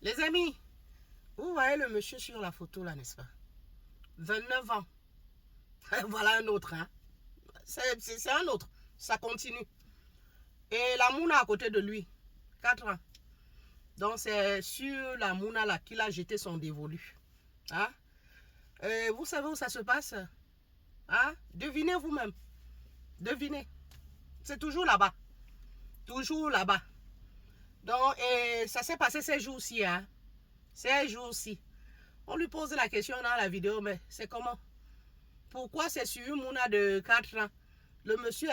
Les amis, vous voyez le monsieur sur la photo là, n'est-ce pas? 29 ans. Voilà un autre, hein. C'est un autre. Ça continue. Et la Mouna à côté de lui, 4 ans. Donc c'est sur la Mouna là qu'il a jeté son dévolu. Hein? Vous savez où ça se passe? Hein? Devinez vous-même. Devinez. C'est toujours là-bas. Toujours là-bas. Donc, ça s'est passé ces jours-ci. Hein? Ces jours-ci. On lui pose la question dans la vidéo, mais c'est comment? Pourquoi c'est sur une Mouna de 4 ans? Le monsieur,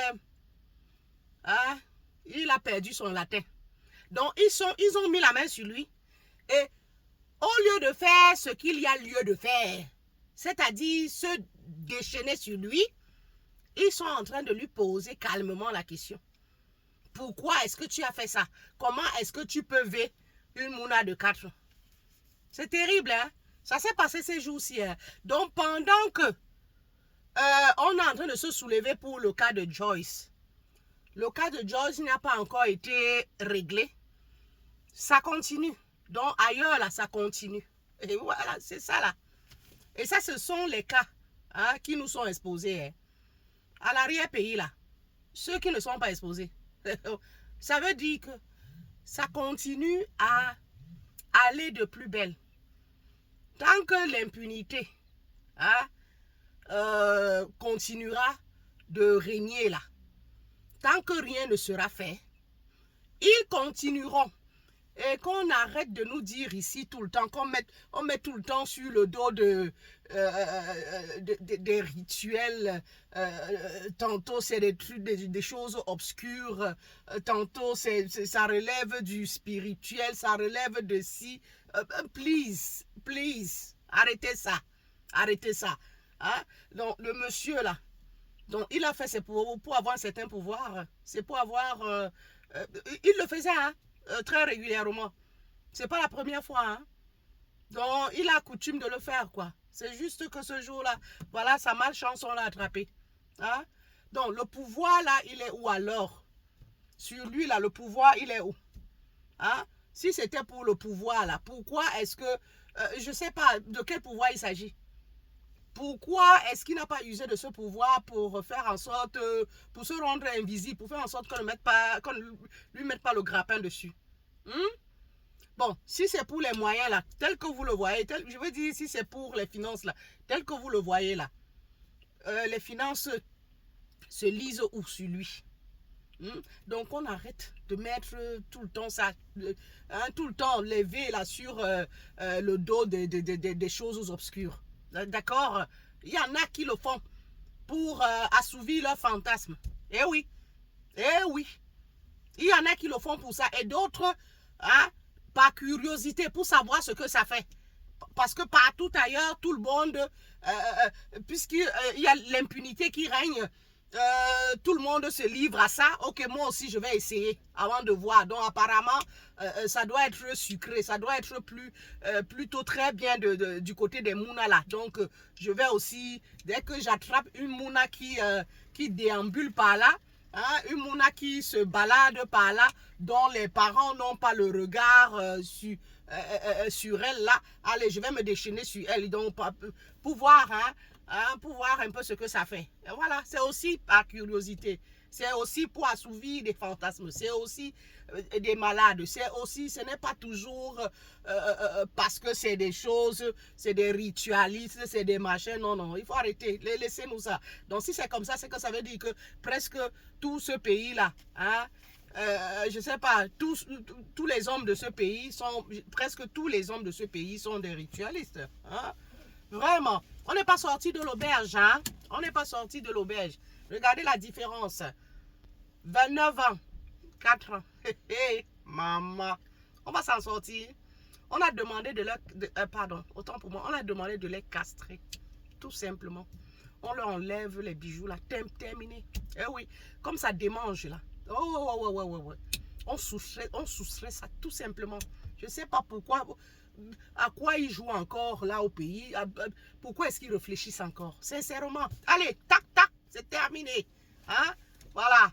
hein? Il a perdu son latin. Donc, ils ont mis la main sur lui. Et au lieu de faire ce qu'il y a lieu de faire, c'est-à-dire se déchaîner sur lui, ils sont en train de lui poser calmement la question. Pourquoi est-ce que tu as fait ça? Comment est-ce que tu peux ver une Mouna de 4 ans? C'est terrible, hein? Ça s'est passé ces jours-ci. Hein? Donc, pendant que on est en train de se soulever pour le cas de Joyce, le cas de Joyce n'a pas encore été réglé. Ça continue. Donc, ailleurs, là, ça continue. Et voilà, c'est ça, là. Et ça, ce sont les cas hein, qui nous sont exposés. Hein. À l'arrière-pays, là, ceux qui ne sont pas exposés. Ça veut dire que ça continue à aller de plus belle. Tant que l'impunité hein, continuera de régner là, tant que rien ne sera fait, ils continueront. Et qu'on arrête de nous dire ici tout le temps, on met tout le temps sur le dos des rituels, tantôt c'est des trucs, des choses obscures, tantôt ça relève du spirituel, ça relève de si. Please, please, arrêtez ça, arrêtez ça. Hein? Donc le monsieur là, donc il a fait c'est pour avoir un certain pouvoir, c'est pour avoir, il le faisait hein. Très régulièrement. C'est pas la première fois. Hein? Donc, il a coutume de le faire, quoi. C'est juste que ce jour-là, voilà, sa malchance, on l'a attrapé. Hein? Donc, le pouvoir, là, il est où alors? Sur lui, là, le pouvoir, il est où? Hein? Si c'était pour le pouvoir, là, pourquoi est-ce que... je sais pas de quel pouvoir il s'agit. Pourquoi est-ce qu'il n'a pas usé de ce pouvoir pour faire en sorte, pour se rendre invisible, pour faire en sorte qu'on ne lui mette pas le grappin dessus? Bon, si c'est pour les moyens là, tel que vous le voyez, je veux dire si c'est pour les finances là, tel que vous le voyez là, les finances se lisent où sur lui. Donc on arrête de mettre tout le temps ça, hein, tout le temps levé là sur le dos des choses obscures. D'accord? Il y en a qui le font pour assouvir leurs fantasmes. Eh oui, eh oui. Il y en a qui le font pour ça et d'autres, hein, par curiosité pour savoir ce que ça fait. Parce que partout ailleurs, tout le monde, puisqu'il y a l'impunité qui règne, tout le monde se livre à ça. Ok, moi aussi, je vais essayer avant de voir. Donc, apparemment, ça doit être sucré. Ça doit être plutôt très bien du côté des Mouna là. Donc, je vais aussi, dès que j'attrape une Mouna qui déambule par là, hein, une Mouna qui se balade par là, dont les parents n'ont pas le regard sur elle là, allez, je vais me déchaîner sur elle. Donc, pour voir, pour voir un peu ce que ça fait. Et voilà, c'est aussi par curiosité. C'est aussi pour assouvir des fantasmes. C'est aussi des malades. C'est aussi, ce n'est pas toujours parce que c'est des choses, c'est des ritualistes, c'est des machins. Non, non, il faut arrêter. Laissez-nous ça. Donc, si c'est comme ça, c'est que ça veut dire que presque tout ce pays-là, hein, je sais pas, tous les hommes de ce pays sont, presque tous les hommes de ce pays sont des ritualistes. Hein? Vraiment. On n'est pas sorti de l'auberge, hein? On n'est pas sorti de l'auberge. Regardez la différence. 29 ans, 4 ans. Hey, maman. On va s'en sortir. On a demandé de leur... pardon, autant pour moi. On a demandé de les castrer. Tout simplement. On leur enlève les bijoux, là. Terminé. Eh oui. Comme ça démange, là. Oh. On soustrait ça tout simplement. Je ne sais pas pourquoi... À quoi ils jouent encore là au pays? Pourquoi est-ce qu'ils réfléchissent encore? Sincèrement. Allez, tac, tac, c'est terminé. Hein? Voilà.